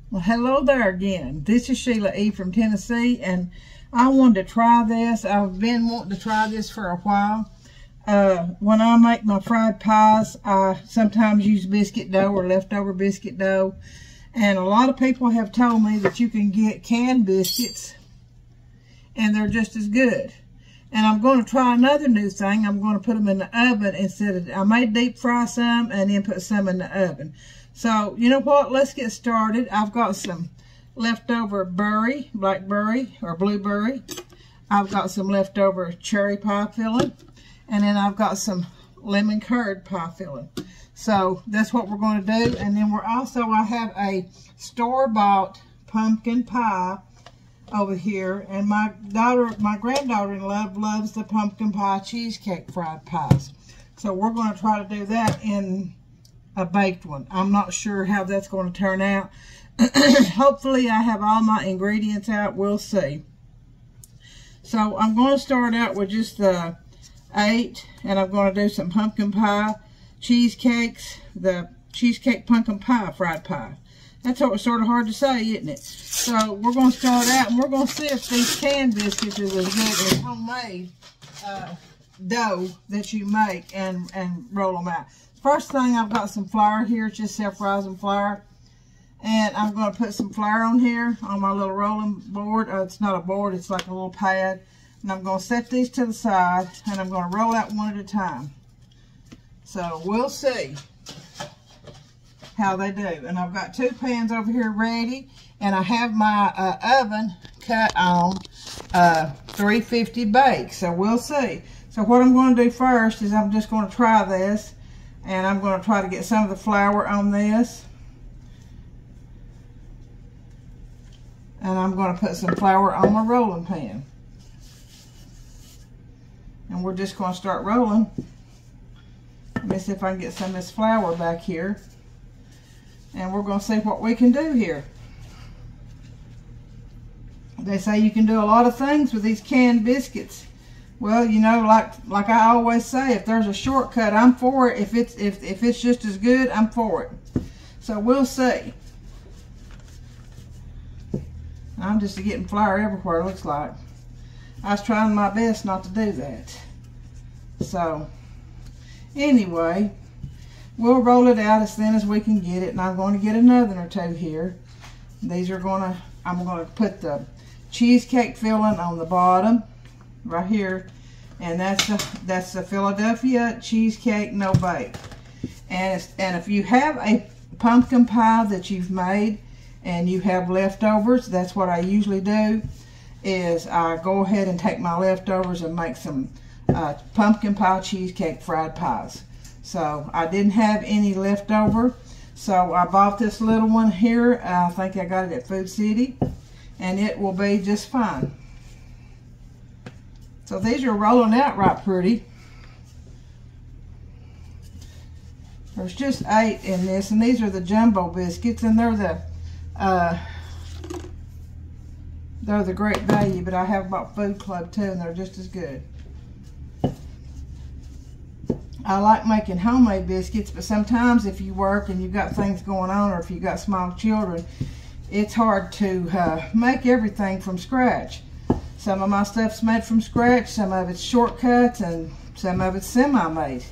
Well, hello there again. This is Sheila E. from Tennessee, and I wanted to try this. I've been wanting to try this for a while. When I make my fried pies, I sometimes use biscuit dough or leftover biscuit dough. And a lot of people have told me that you can get canned biscuits, and they're just as good. And I'm going to try another new thing. I'm going to put them in the oven instead of, I may deep fry some and then put some in the oven. So, you know what? Let's get started. I've got some leftover blackberry or blueberry. I've got some leftover cherry pie filling. And then I've got some lemon curd pie filling. So, that's what we're going to do. And then I have a store-bought pumpkin pie over here. And my granddaughter-in-law loves the pumpkin pie cheesecake fried pies. So, we're going to try to do that in a baked one. I'm not sure how that's going to turn out. Hopefully I have all my ingredients out. We'll see. So I'm going to start out with just the 8, and I'm going to do some pumpkin pie cheesecakes, the cheesecake pumpkin pie fried pie. That's sort of hard to say, isn't it? So we're going to start out, and we're going to see if these canned biscuits are as good as homemade dough that you make and roll them out. First thing, I've got some flour here, just self-rising flour. And I'm going to put some flour on here on my little rolling board. It's not a board, it's like a little pad. And I'm going to set these to the side, and I'm going to roll out one at a time. So we'll see how they do. And I've got 2 pans over here ready. And I have my oven cut on 350 bake. So we'll see. So what I'm going to do first is I'm just going to try this. And I'm going to try to get some of the flour on this. And I'm going to put some flour on my rolling pan. And we're just going to start rolling. Let me see if I can get some of this flour back here. And we're going to see what we can do here. They say you can do a lot of things with these canned biscuits. Well, you know, like I always say, if there's a shortcut, I'm for it. If it's just as good, I'm for it. So we'll see. I'm just getting flour everywhere, it looks like. I was trying my best not to do that. So, anyway, we'll roll it out as thin as we can get it. And I'm going to get another or 2 here. I'm going to put the cheesecake filling on the bottom. Right here, and that's the Philadelphia cheesecake no bake. And if you have a pumpkin pie that you've made and you have leftovers, that's what I usually do. Is I go ahead and take my leftovers and make some pumpkin pie cheesecake fried pies. So I didn't have any leftover, so I bought this little one here. I think I got it at Food City, and it will be just fine. So these are rolling out right pretty. There's just 8 in this, and these are the jumbo biscuits, and they're the great value, but I have bought Food Club too, and they're just as good. I like making homemade biscuits, but sometimes if you work and you've got things going on, or if you've got small children, it's hard to make everything from scratch. Some of my stuff's made from scratch, some of it's shortcuts, and some of it's semi-made.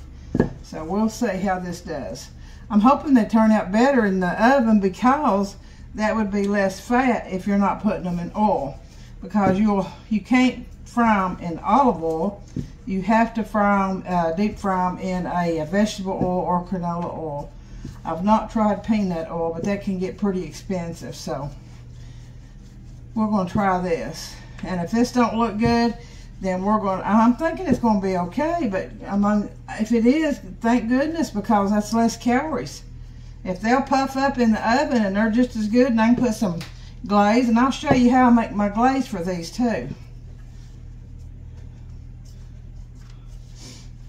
So we'll see how this does. I'm hoping they turn out better in the oven, because that would be less fat if you're not putting them in oil. Because you can't fry them in olive oil. You have to fry them, deep fry them in a vegetable oil or canola oil. I've not tried peanut oil, but that can get pretty expensive. So we're going to try this. And if this don't look good, then I'm thinking it's going to be okay. But if it is, thank goodness, because that's less calories. If they'll puff up in the oven and they're just as good, and I can put some glaze, and I'll show you how I make my glaze for these too.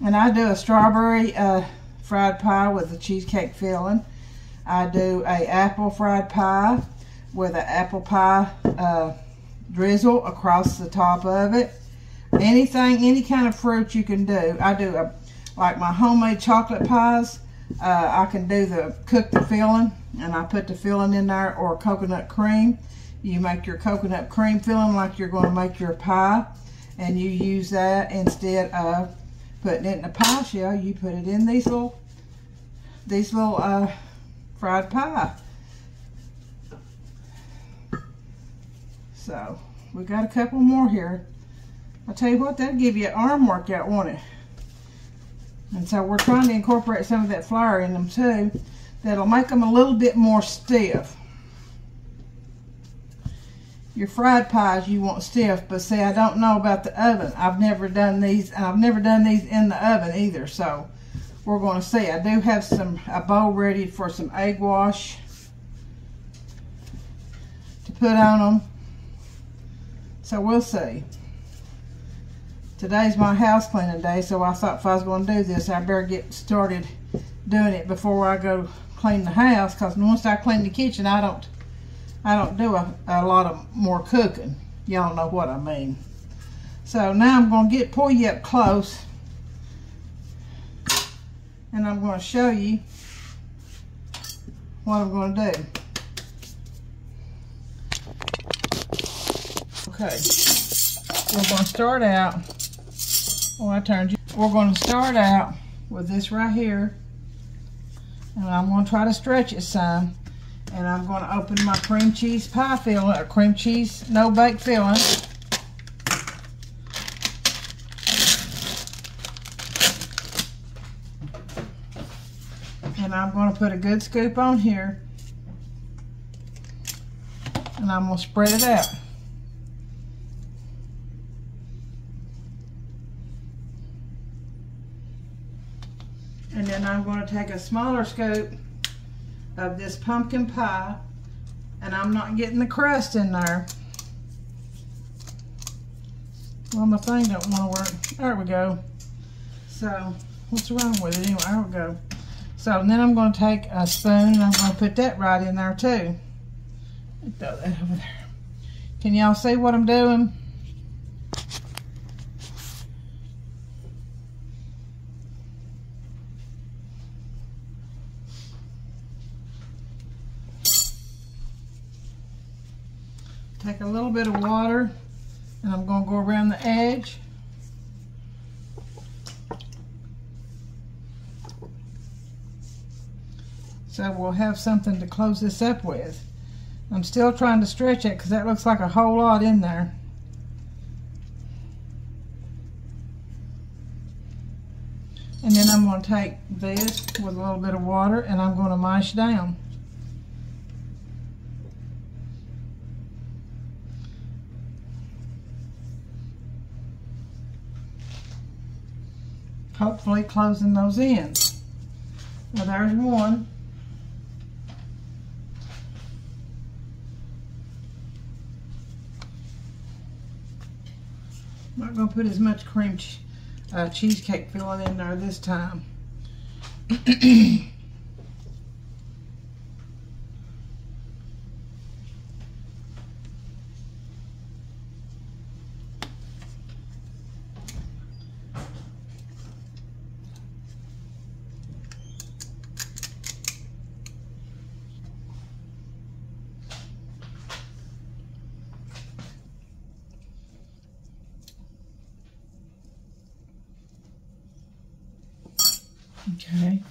And I do a strawberry fried pie with a cheesecake filling. I do a apple fried pie with an apple pie drizzle across the top of it. Any kind of fruit you can do. I do like my homemade chocolate pies. I can do cook the filling and I put the filling in there, or coconut cream. You make your coconut cream filling like you're going to make your pie, and you use that instead of putting it in a pie shell. You put it in these little fried pie. So we got a couple more here. I'll tell you what, that'll give you an arm workout, won't it? And so we're trying to incorporate some of that flour in them too. That'll make them a little bit more stiff. Your fried pies you want stiff, but see, I don't know about the oven. I've never done these, and I've never done these in the oven either. So we're going to see. I do have a bowl ready for some egg wash to put on them. So we'll see. Today's my house cleaning day, so I thought if I was going to do this, I better get started doing it before I go clean the house. Because once I clean the kitchen, I don't do a lot of more cooking. Y'all know what I mean. So now I'm going to pull you up close, and I'm going to show you what I'm going to do. Okay, we're going to start out. Oh, I turned you. We're going to start out with this right here, and I'm going to try to stretch it some. And I'm going to open my cream cheese pie filling, or cream cheese no-bake filling. And I'm going to put a good scoop on here. And I'm going to spread it out. And then I'm going to take a smaller scoop of this pumpkin pie, and I'm not getting the crust in there. Well, my thing don't want to work. There we go. So what's wrong with it anyway? There we go. So then I'm going to take a spoon, and I'm going to put that right in there too. Throw that over there. Can y'all see what I'm doing? Take a little bit of water, and I'm going to go around the edge. So we'll have something to close this up with. I'm still trying to stretch it because that looks like a whole lot in there. And then I'm going to take this with a little bit of water, and I'm going to mash down. Hopefully closing those ends. Now there's one. I'm not going to put as much cream cheesecake filling in there this time. Okay,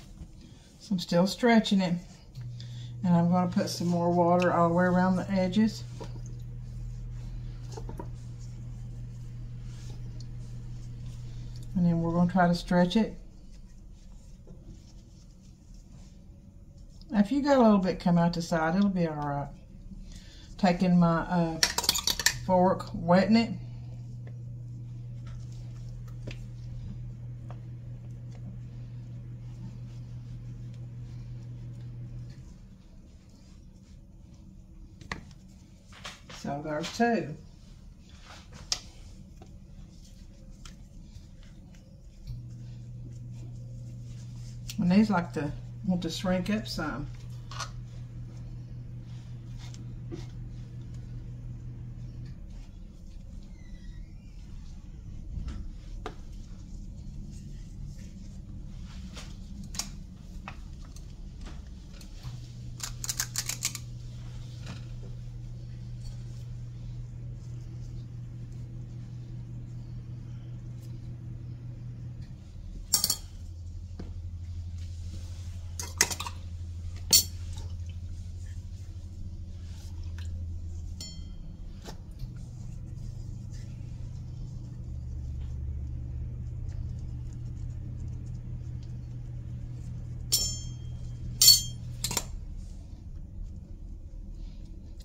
so I'm still stretching it, and I'm going to put some more water all the way around the edges. And then we're going to try to stretch it. If you got a little bit come out the side, it'll be all right. Taking my fork, wetting it. So there's two. And these want to shrink up some.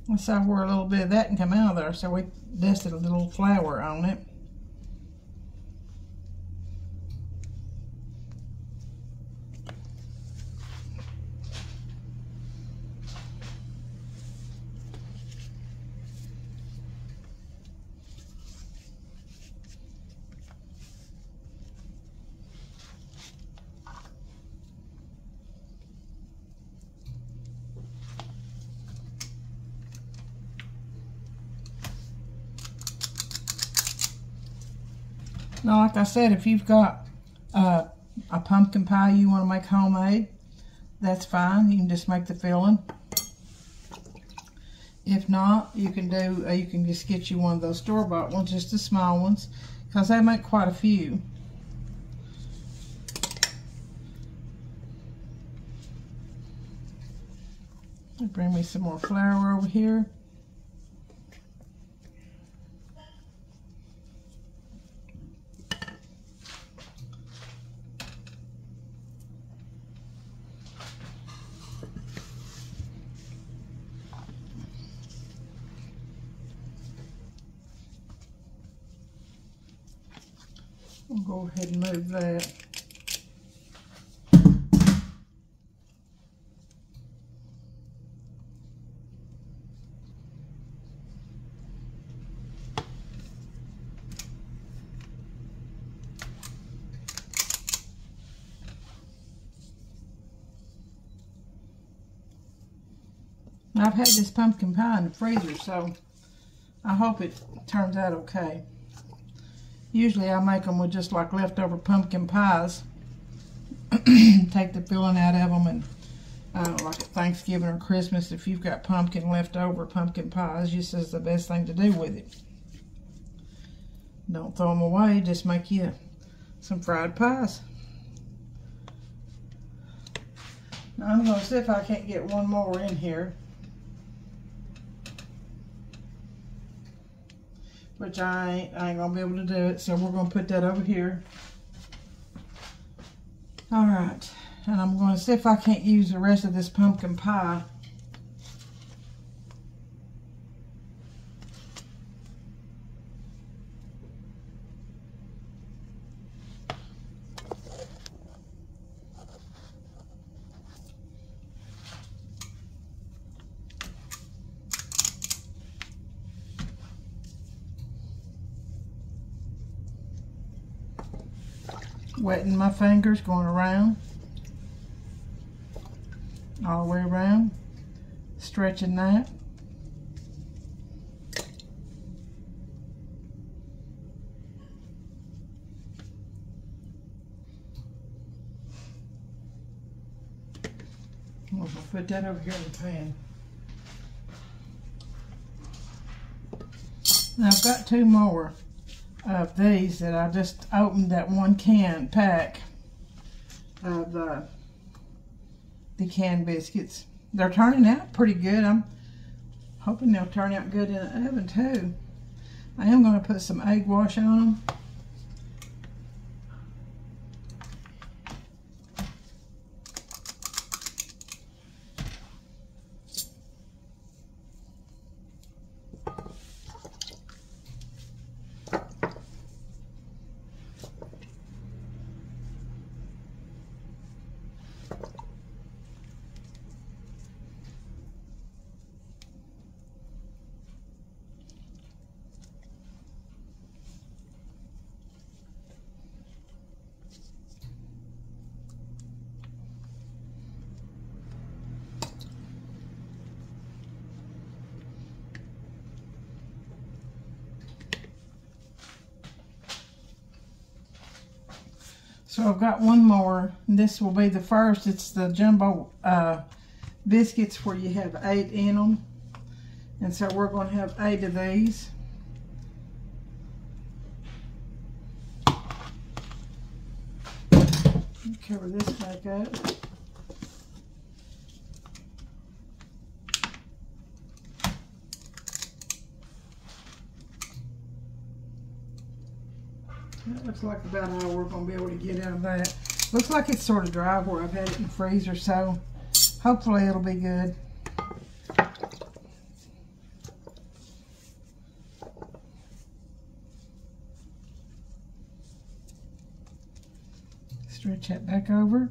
I saw where a little bit of that can come out of there, so we dusted a little flour on it. Now, like I said, if you've got a pumpkin pie you want to make homemade, that's fine. You can just make the filling. If not, you can just get you one of those store-bought ones, just the small ones, because they make quite a few. Bring me some more flour over here. We'll go ahead and move that. I've had this pumpkin pie in the freezer, so I hope it turns out okay. Usually I make them with just like leftover pumpkin pies. Take the filling out of them, and like at Thanksgiving or Christmas, if you've got pumpkin leftover pumpkin pies, just is the best thing to do with it. Don't throw them away, just make you some fried pies. Now I'm going to see if I can't get one more in here, which I ain't going to be able to do it, so we're going to put that over here. Alright, and I'm going to see if I can't use the rest of this pumpkin pie. Wetting my fingers, going around, all the way around, stretching that. I'm going to put that over here in the pan. Now I've got two more of these that I just opened, that one can pack of the canned biscuits. They're turning out pretty good. I'm hoping they'll turn out good in the oven too. I am going to put some egg wash on them. So I've got one more. This will be the first. It's the jumbo biscuits where you have 8 in them. And so we're going to have 8 of these. Cover this back up. That looks like about all we're going to be able to get out of that. Looks like it's sort of dry where I've had it in the freezer, so hopefully it'll be good. switch that back over.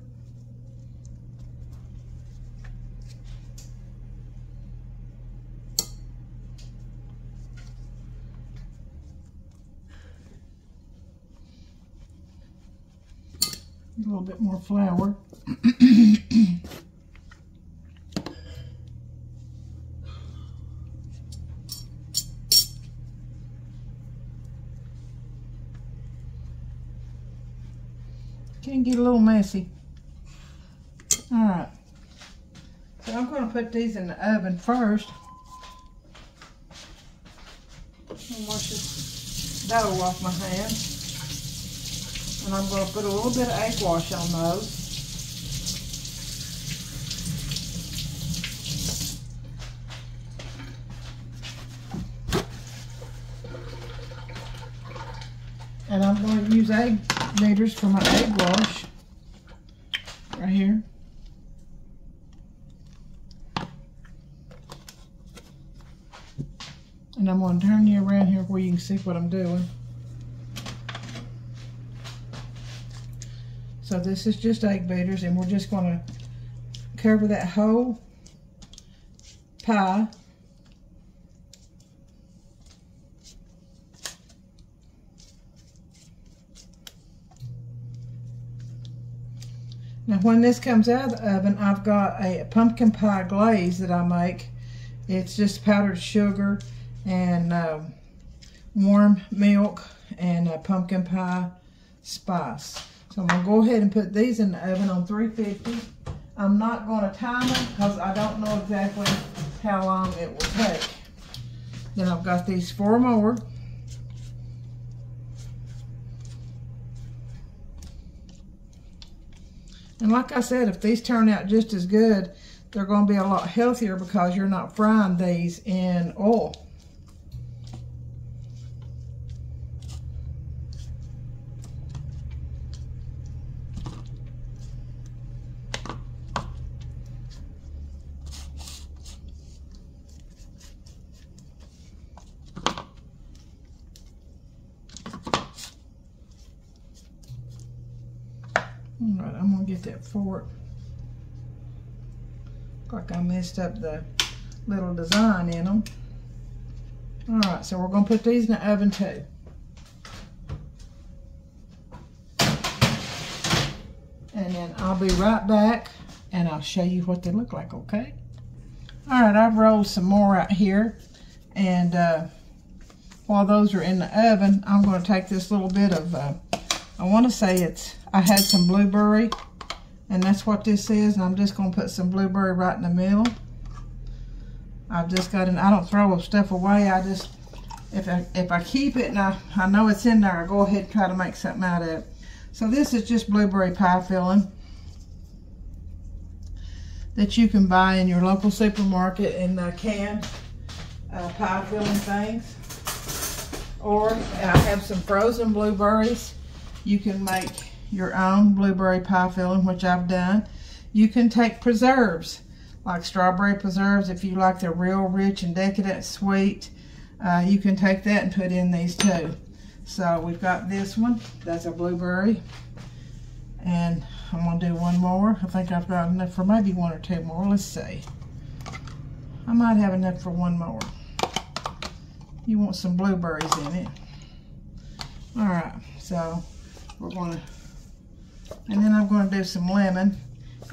A little bit more flour. Can get a little messy. Alright. So I'm going to put these in the oven first. I'll wash this dough off my hands. And I'm going to put a little bit of egg wash on those. And I'm going to use egg beaters for my egg wash. Right here. And I'm going to turn you around here where you can see what I'm doing. So this is just egg beaters, and we're just going to cover that whole pie. Now when this comes out of the oven, I've got a pumpkin pie glaze that I make. It's just powdered sugar and warm milk and pumpkin pie spice. So I'm going to go ahead and put these in the oven on 350. I'm not going to time them because I don't know exactly how long it will take. Then I've got these 4 more. And like I said, if these turn out just as good, they're going to be a lot healthier because you're not frying these in oil. Alright, I'm going to get that fork. Look like I messed up the little design in them. Alright, so we're going to put these in the oven too. And then I'll be right back and I'll show you what they look like, okay? Alright, I've rolled some more out here. And while those are in the oven, I'm going to take this little bit of, I want to say I had some blueberry, and that's what this is. And I'm just going to put some blueberry right in the middle. I've just got I don't throw stuff away. I just, if I keep it and I know it's in there, I go ahead and try to make something out of it. So this is just blueberry pie filling that you can buy in your local supermarket in canned pie filling things. Or I have some frozen blueberries. You can make your own blueberry pie filling, which I've done. You can take preserves, like strawberry preserves, if you like the real rich and decadent sweet. You can take that and put in these too. So we've got this one, that's a blueberry. And I'm going to do one more. I think I've got enough for maybe 1 or 2 more. Let's see. I might have enough for 1 more. You want some blueberries in it. Alright, so we're going to, and then I'm going to do some lemon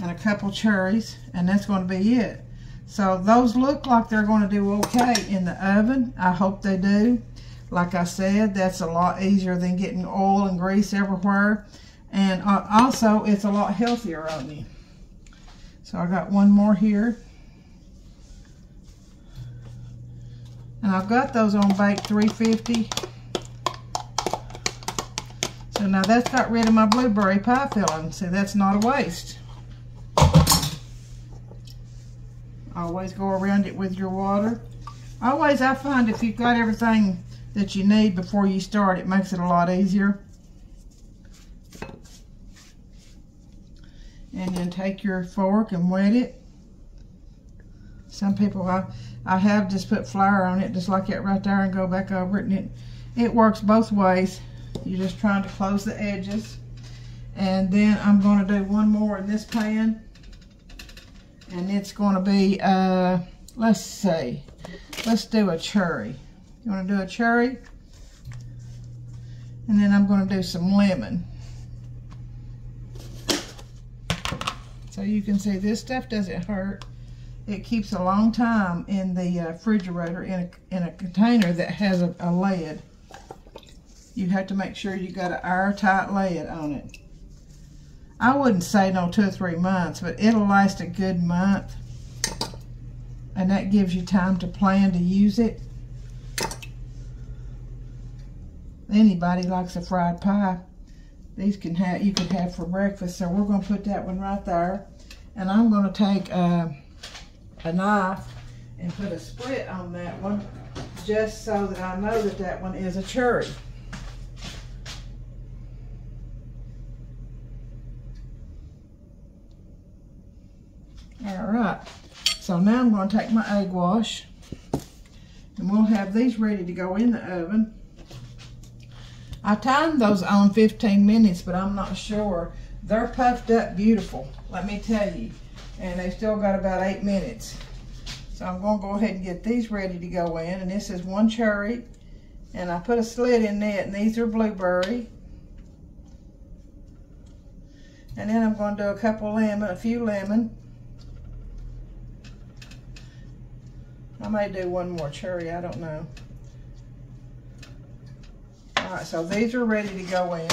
and a couple cherries, and that's going to be it. So those look like they're going to do okay in the oven. I hope they do. Like I said, that's a lot easier than getting oil and grease everywhere. And also, it's a lot healthier on you. So I got 1 more here. And I've got those on bake 350. So now that's got rid of my blueberry pie filling. See, that's not a waste. Always go around it with your water. Always, I find if you've got everything that you need before you start, it makes it a lot easier. And then take your fork and wet it. Some people, I have just put flour on it, just like that right there, and go back over it. And it works both ways. You're just trying to close the edges. And then I'm going to do one more in this pan. And it's going to be, let's see. Let's do a cherry. You want to do a cherry? And then I'm going to do some lemon. So you can see this stuff doesn't hurt. It keeps a long time in the refrigerator in a container that has a lid. You have to make sure you got an airtight lid on it. I wouldn't say no 2 or 3 months, but it'll last a good month. And that gives you time to plan to use it. Anybody likes a fried pie. These you could have for breakfast. So we're going to put that one right there. And I'm going to take a knife and put a split on that one, just so that I know that that one is a cherry. All right. So now I'm going to take my egg wash, and we'll have these ready to go in the oven. I timed those on 15 minutes, but I'm not sure. They're puffed up beautiful, let me tell you. And they still got about 8 minutes. So I'm going to go ahead and get these ready to go in. And this is one cherry. And I put a slit in it, and these are blueberry. And then I'm going to do a few lemon. I may do one more cherry, I don't know. All right, so these are ready to go in.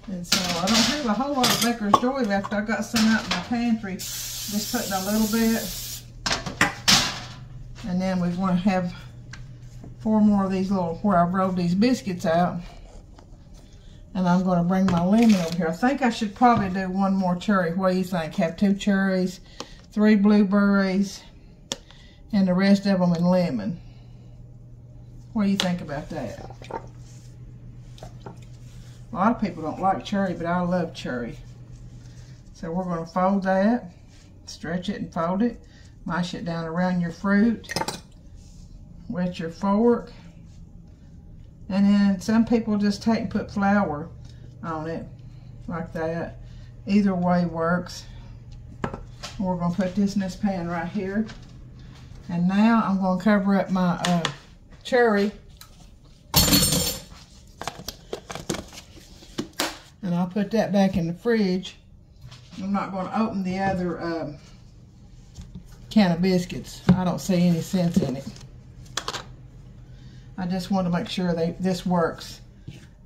And so I don't have a whole lot of Baker's Joy left. I got some out in my pantry, just putting a little bit. And then we want to have 4 more of these little, where I rolled these biscuits out. And I'm going to bring my lemon over here. I think I should probably do one more cherry. What do you think? Have 2 cherries, 3 blueberries, and the rest of them in lemon. What do you think about that? A lot of people don't like cherry, but I love cherry. So we're going to fold that, stretch it and fold it, mash it down around your fruit, wet your fork, and then some people just take and put flour on it, like that. Either way works. We're going to put this in this pan right here. And now I'm going to cover up my cherry. And I'll put that back in the fridge. I'm not going to open the other can of biscuits. I don't see any sense in it. I just want to make sure this works.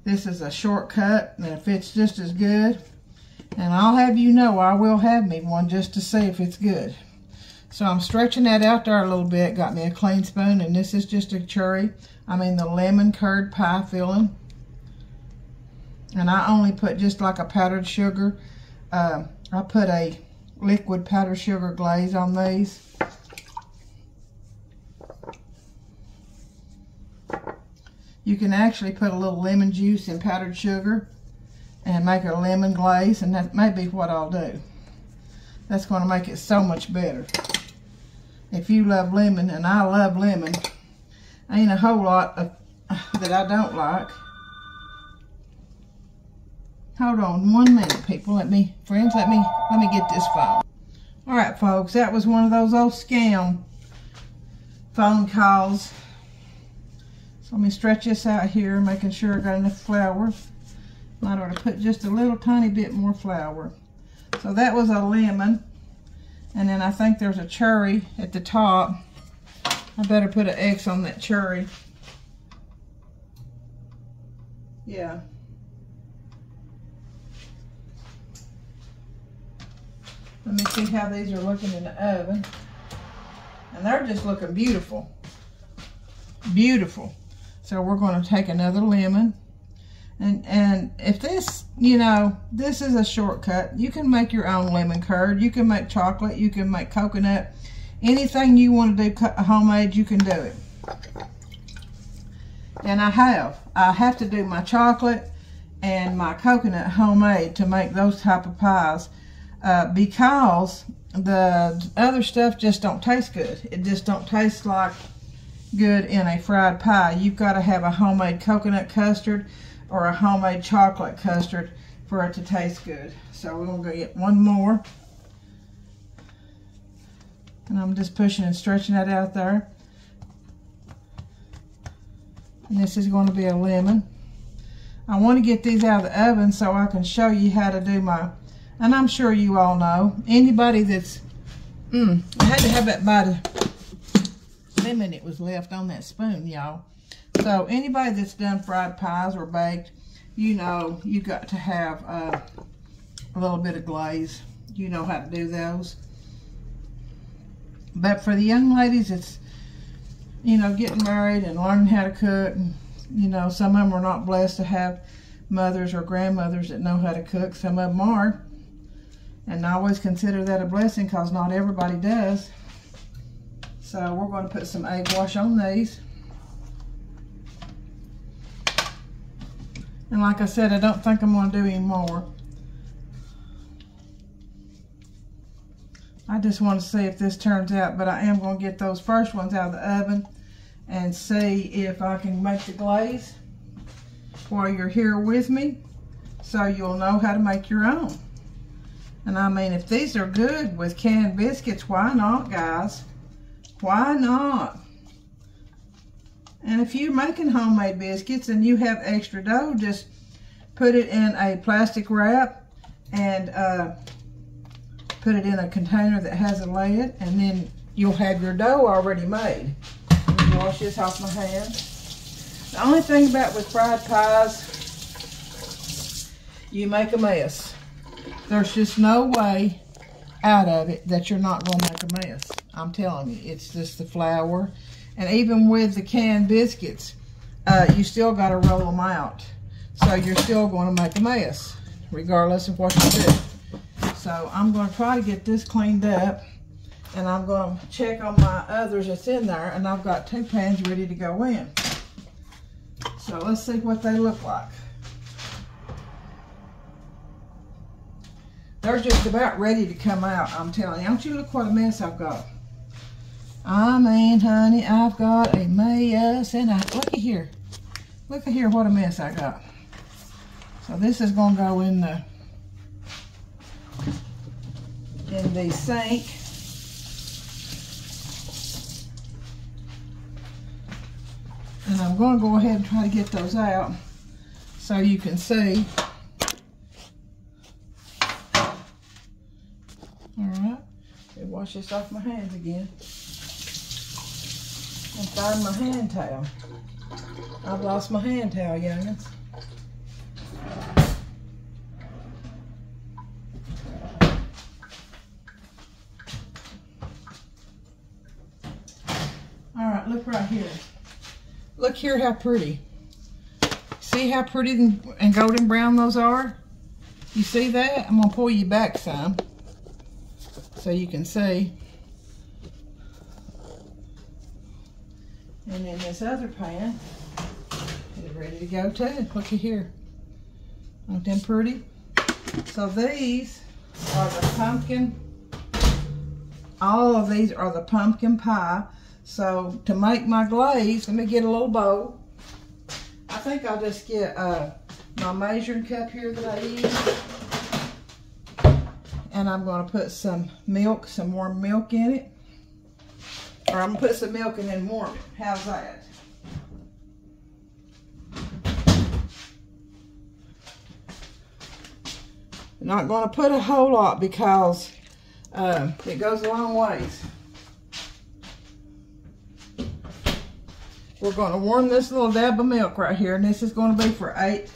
This is a shortcut and it fits just as good. And I'll have you know, I will have me one just to see if it's good. So I'm stretching that out there a little bit. Got me a clean spoon, and this is just a cherry. The lemon curd pie filling. And I only put just like a powdered sugar. I put a liquid powdered sugar glaze on these. You can actually put a little lemon juice in powdered sugar and make a lemon glaze, and that may be what I'll do. That's going to make it so much better. If you love lemon, and I love lemon, ain't a whole lot that I don't like. Hold on 1 minute, people. Let me get this phone. All right, folks, that was one of those old scam phone calls. So let me stretch this out here, making sure I got enough flour. Might ought to put just a little tiny bit more flour. So that was a lemon. And then I think there's a cherry at the top. I better put an X on that cherry. Yeah. Let me see how these are looking in the oven. And they're just looking beautiful. Beautiful. So we're going to take another lemon. And if this, this is a shortcut. You can make your own lemon curd. You can make chocolate. You can make coconut. Anything you want to do homemade, you can do it. And I have to do my chocolate and my coconut homemade to make those type of pies. Because the other stuff just don't taste good. It just don't taste like good in a fried pie. You've got to have a homemade coconut custard or a homemade chocolate custard for it to taste good. So we're going to get one more. And I'm just pushing and stretching that out there. And this is going to be a lemon. I want to get these out of the oven so I can show you how to do my, and I'm sure you all know, anybody that's, I had to have that bite of lemon that was left on that spoon, y'all. So anybody that's done fried pies or baked, you know you got to have a little bit of glaze. You know how to do those. But for the young ladies, it's, you know, getting married and learning how to cook. And, you know, some of them are not blessed to have mothers or grandmothers that know how to cook. Some of them are. And I always consider that a blessing because not everybody does. So we're going to put some egg wash on these. And like I said, I don't think I'm going to do any more. I just want to see if this turns out, but I am going to get those first ones out of the oven and see if I can make the glaze while you're here with me, so you'll know how to make your own. And I mean, if these are good with canned biscuits, why not, guys? Why not? And if you're making homemade biscuits and you have extra dough, just put it in a plastic wrap and put it in a container that has a lid, and then you'll have your dough already made. Let me wash this off my hand. The only thing about with fried pies, you make a mess. There's just no way out of it that you're not going to make a mess. I'm telling you, it's just the flour. And even with the canned biscuits, you still got to roll them out. So you're still going to make a mess, regardless of what you do. So I'm going to try to get this cleaned up, and I'm going to check on my others that's in there, and I've got 2 pans ready to go in. So let's see what they look like. They're just about ready to come out, I'm telling you. Don't you look what a mess I've got. I mean, honey, I've got a mess, and look at here. Look at here what a mess I got. So this is going to go in the sink. And I'm going to go ahead and try to get those out so you can see. Alright, wash this off my hands again. And find my hand towel. I've lost my hand towel, youngins. Alright, look right here. Look here how pretty. See how pretty and golden brown those are? You see that? I'm going to pull you back some so you can see. And then this other pan is ready to go too. Look at here. Aren't them pretty? So these are the pumpkin. All of these are the pumpkin pie. So to make my glaze, let me get a little bowl. I think I'll just get my measuring cup here that I use. And I'm going to put some milk, some warm milk in it. Or I'm going to put some milk and then warm it. How's that? I'm not going to put a whole lot because it goes a long ways. We're going to warm this little dab of milk right here, and this is going to be for 8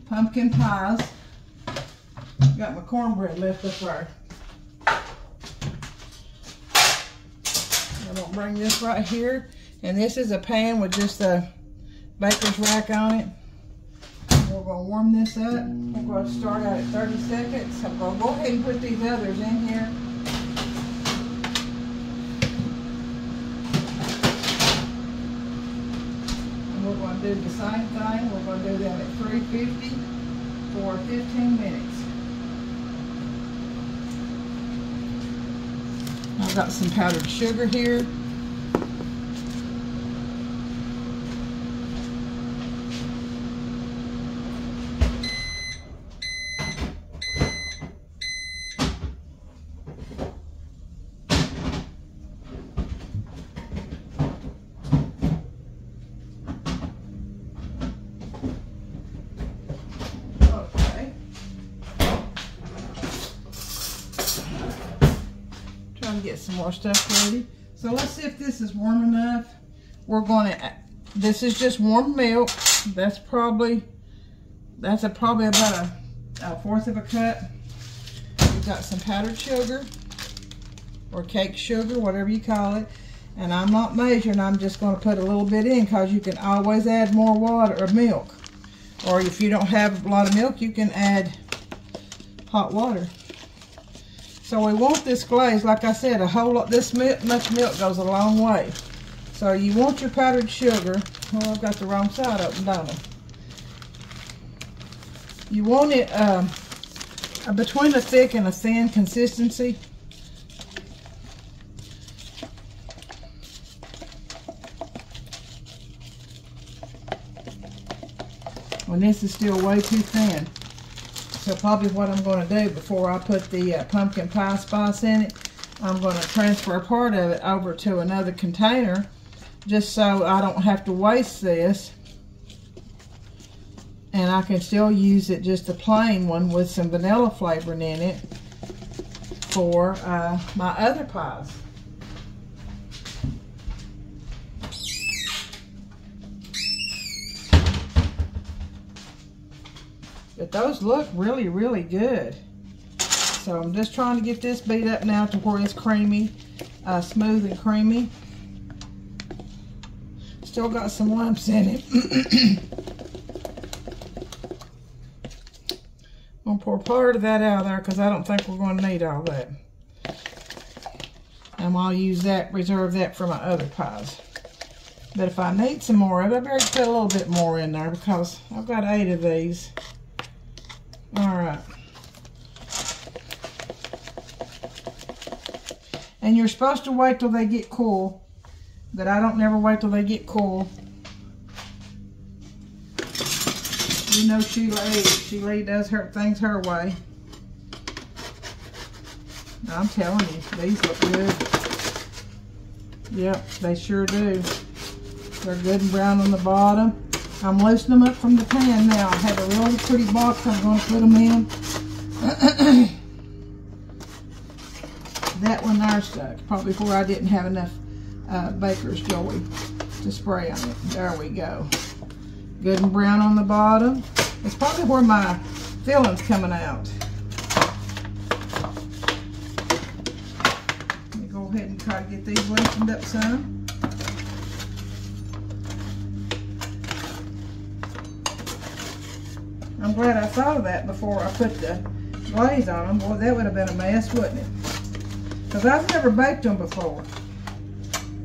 pumpkin pies. Got my cornbread left up there. I'm going to bring this right here, and this is a pan with just a baker's rack on it. We're going to warm this up. I'm going to start out at 30 seconds. I'm going to go ahead and put these others in here. We're going to do the same thing. We're going to do them at 350 for 15 minutes. I've got some powdered sugar here. trying to get some more stuff ready. So let's see if this is warm enough. We're going to, this is just warm milk. That's probably about a fourth of a cup. We've got some powdered sugar or cake sugar, whatever you call it. And I'm not measuring, I'm just going to put a little bit in because you can always add more water or milk. Or if you don't have a lot of milk, you can add hot water. So we want this glaze, like I said, a whole lot, this much milk goes a long way. So you want your powdered sugar. Oh, I've got the wrong side open, don't I? You want it between a thick and a thin consistency. Well, this is still way too thin. So probably what I'm going to do before I put the pumpkin pie spice in it, I'm going to transfer part of it over to another container just so I don't have to waste this. And I can still use it just a plain one with some vanilla flavoring in it for my other pies. But those look really, really good. So I'm just trying to get this beat up now to where it's creamy, smooth and creamy. Still got some lumps in it. I'm going to pour part of that out of there because I don't think we're going to need all that. And I'll use that, reserve that for my other pies. But if I need some more of it, I better put a little bit more in there because I've got 8 of these. Alright. And you're supposed to wait till they get cool. But I don't never wait till they get cool. You know Sheila E. Sheila E does her things her way. I'm telling you, these look good. Yep, they sure do. They're good and brown on the bottom. I'm loosening them up from the pan now. I have a really pretty box I'm going to put them in. That one there stuck. Probably where I didn't have enough baker's joy to spray on it. There we go. Good and brown on the bottom. It's probably where my filling's coming out. Let me go ahead and try to get these loosened up some. I'm glad I thought of that before I put the glaze on them. Boy, that would have been a mess, wouldn't it? Because I've never baked them before.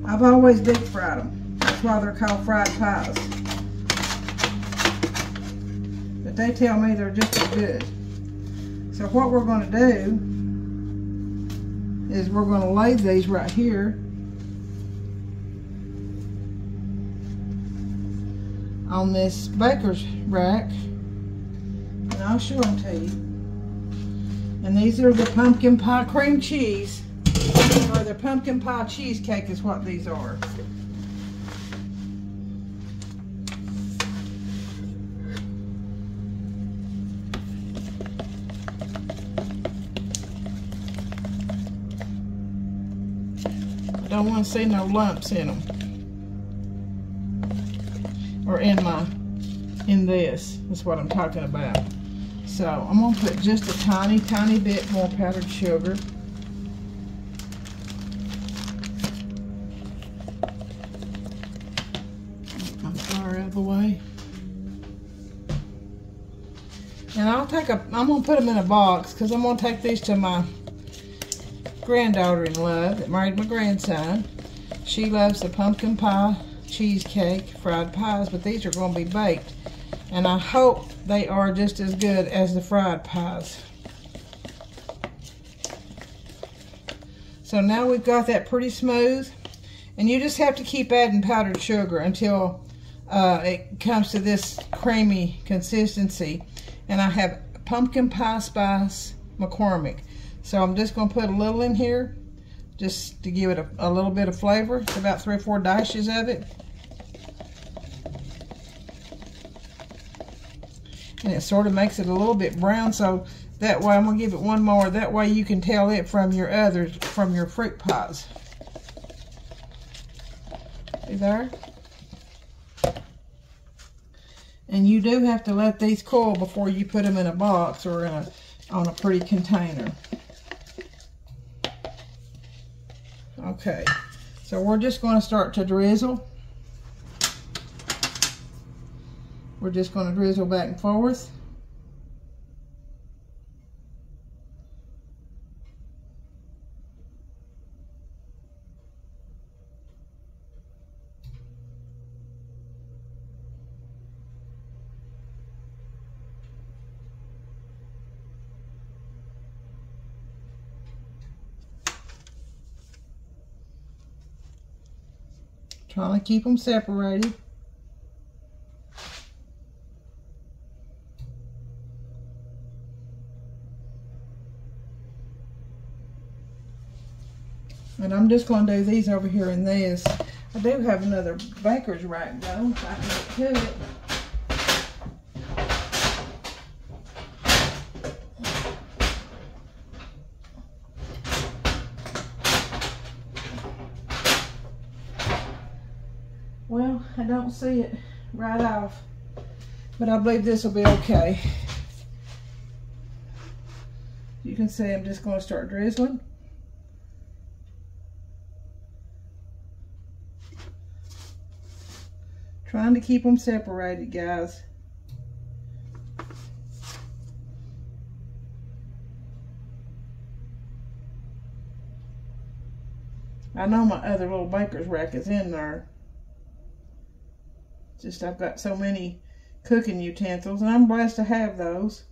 I've always deep fried them. That's why they're called fried pies. But they tell me they're just as good. So what we're going to do is we're going to lay these right here on this baker's rack. And I'll show them to you. And these are the pumpkin pie cream cheese. Or the pumpkin pie cheesecake is what these are. I don't want to see no lumps in them. Or in this. That's what I'm talking about. So I'm going to put just a tiny, tiny bit more powdered sugar. My flour out of the way. And I'm going to put them in a box because I'm going to take these to my granddaughter-in-law that married my grandson. She loves the pumpkin pie, cheesecake, fried pies, but these are going to be baked. And I hope they are just as good as the fried pies. So now we've got that pretty smooth. And you just have to keep adding powdered sugar until it comes to this creamy consistency. And I have pumpkin pie spice McCormick. So I'm just going to put a little in here just to give it a little bit of flavor. It's about 3 or 4 dashes of it. And it sort of makes it a little bit brown, so That way, I'm going to give it one more. That way you can tell it from your others, from your fruit pies. See there? And you do have to let these cool before you put them in a box or in on a pretty container. Okay, so we're just going to start to drizzle. We're just going to drizzle back and forth. Trying to keep them separated. And I'm just going to do these over here in this. I do have another baker's rack though, if I can get to it. Well, I don't see it right off, but I believe this will be okay. You can see I'm just going to start drizzling. Trying to keep them separated, guys. I know my other little baker's rack is in there. Just I've got so many cooking utensils, and I'm blessed to have those.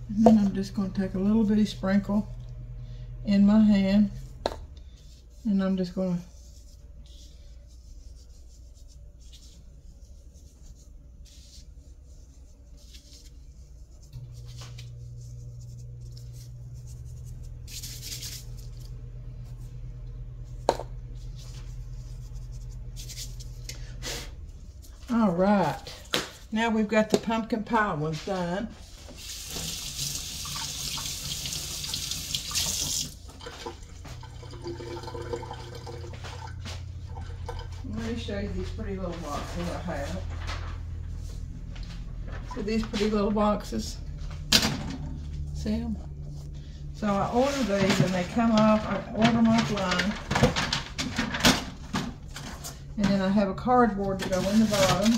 And then I'm just going to take a little bitty sprinkle in my hand, and I'm just going to all right, now we've got the pumpkin pie ones done. Let me show you these pretty little boxes I have. So these pretty little boxes, see them? So I order these and they come off, I order them offline. And then I have a cardboard to go in the bottom.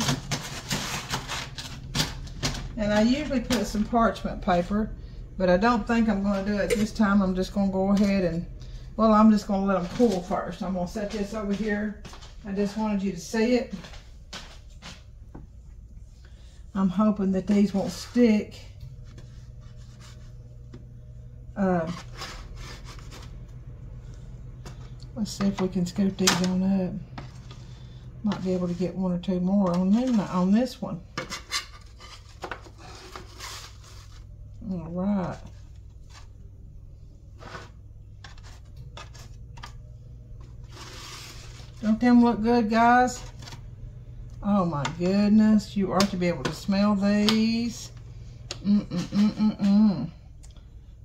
And I usually put some parchment paper, but I don't think I'm going to do it this time. I'm just going to go ahead and, well, I'm just going to let them cool first. I'm going to set this over here. I just wanted you to see it. I'm hoping that these won't stick. Let's see if we can scoot these on up. Might be able to get one or two more on them, on this one. All right. Don't them look good, guys? Oh my goodness, you ought to be able to smell these.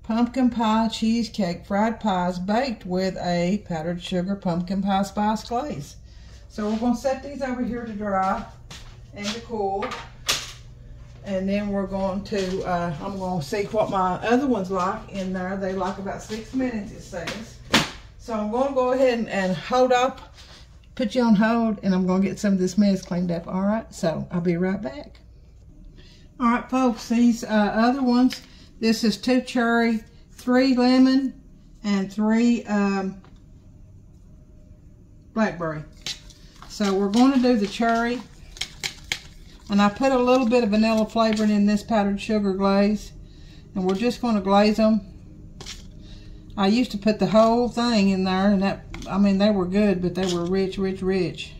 Pumpkin pie cheesecake fried pies baked with a powdered sugar pumpkin pie spice glaze. So we're going to set these over here to dry and to cool. And then we're going to, I'm going to see what my other ones like in there. They like about 6 minutes, it says. So I'm going to go ahead and hold up, put you on hold, and I'm going to get some of this mess cleaned up. All right, so I'll be right back. All right, folks, these other ones, this is 2 cherry, 3 lemon, and 3 blackberry. So we're going to do the cherry, and I put a little bit of vanilla flavoring in this powdered sugar glaze, and we're just going to glaze them. I used to put the whole thing in there, and that, I mean, they were good, but they were rich, rich, rich.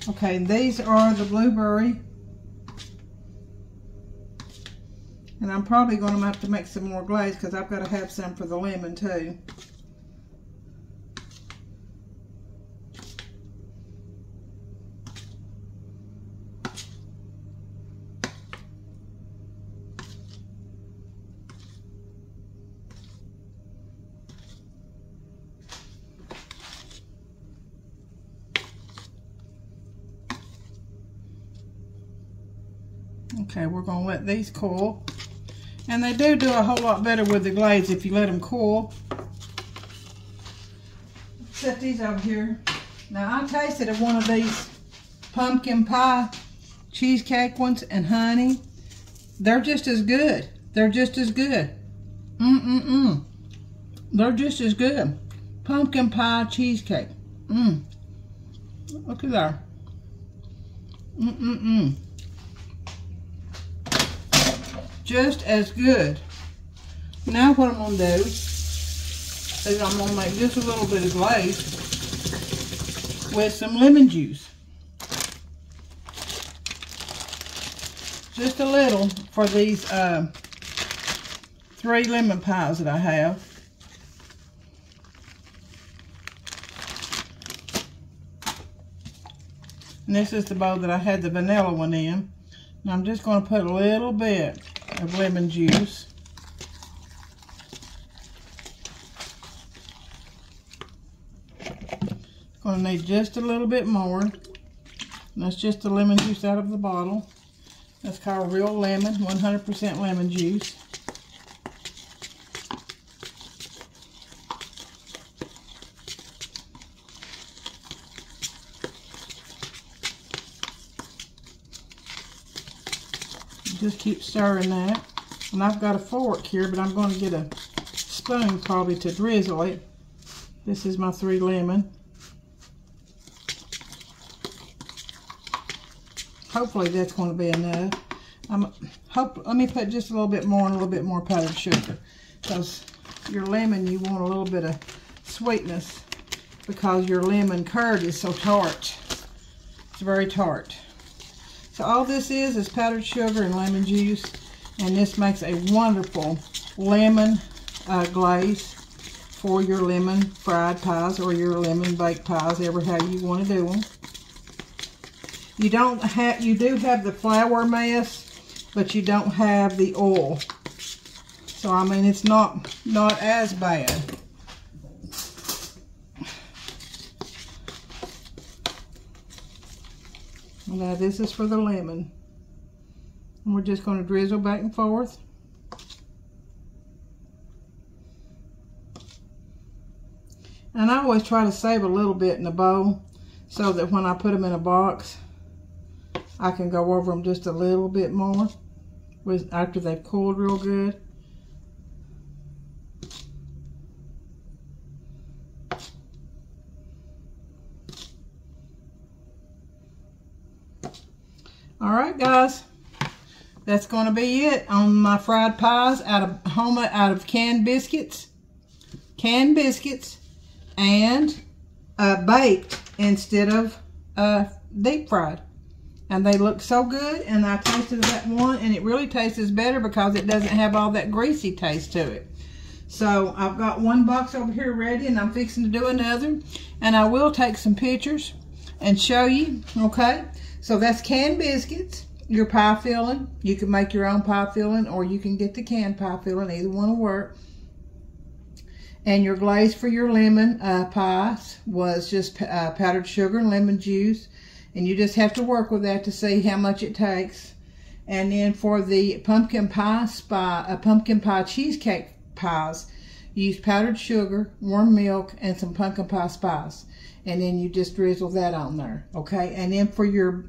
Okay, and these are the blueberry, And I'm probably going to have to make some more glaze because I've got to have some for the lemon too. Okay, we're going to let these cool. And they do a whole lot better with the glaze if you let them cool. Set these over here. Now, I tasted of one of these pumpkin pie cheesecake ones and honey. They're just as good. They're just as good. They're just as good. Pumpkin pie cheesecake. Look at that. Just as good. Now what I'm going to do is I'm going to make just a little bit of glaze with some lemon juice. Just a little for these 3 lemon pies that I have. And this is the bowl that I had the vanilla one in. And I'm just going to put a little bit of lemon juice. Going to need just a little bit more. And that's just the lemon juice out of the bottle. That's called real lemon, 100% lemon juice. Just keep stirring that. And I've got a fork here, but I'm going to get a spoon probably to drizzle it. This is my 3 lemon. Hopefully that's going to be enough. Let me put just a little bit more and a little bit more powdered sugar. Because your lemon, you want a little bit of sweetness because your lemon curd is so tart. It's very tart. So all this is powdered sugar and lemon juice, and this makes a wonderful lemon glaze for your lemon fried pies or your lemon baked pies, ever how you want to do them. You do have the flour mess, but you don't have the oil. So I mean, it's not as bad. Now this is for the lemon. And we're just going to drizzle back and forth. And I always try to save a little bit in the bowl so that when I put them in a box, I can go over them just a little bit more after they've cooled real good. Alright guys, that's going to be it on my fried pies out of canned biscuits. Canned biscuits and baked instead of deep fried. And they look so good, and I tasted that one and it really tastes better because it doesn't have all that greasy taste to it. So I've got one box over here ready and I'm fixing to do another. And I will take some pictures and show you, okay? So that's canned biscuits, your pie filling. You can make your own pie filling or you can get the canned pie filling. Either one will work. And your glaze for your lemon pies was just powdered sugar and lemon juice. And you just have to work with that to see how much it takes. And then for the pumpkin pie cheesecake pies, you use powdered sugar, warm milk, and some pumpkin pie spice. And then you just drizzle that on there, okay? And then for your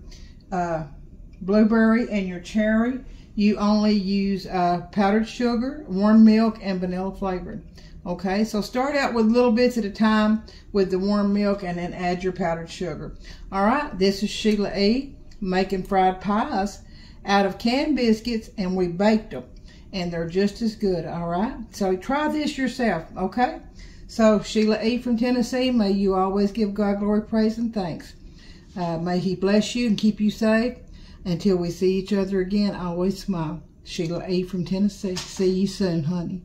blueberry and your cherry, you only use powdered sugar, warm milk, and vanilla flavoring. Okay, so start out with little bits at a time with the warm milk and then add your powdered sugar. All right, this is Sheila E. making fried pies out of canned biscuits, and we baked them. And they're just as good, all right? So try this yourself, okay? So Sheila E. from Tennessee, may you always give God glory, praise, and thanks. May He bless you and keep you safe. Until we see each other again, always smile. Sheila E. from Tennessee. See you soon, honey.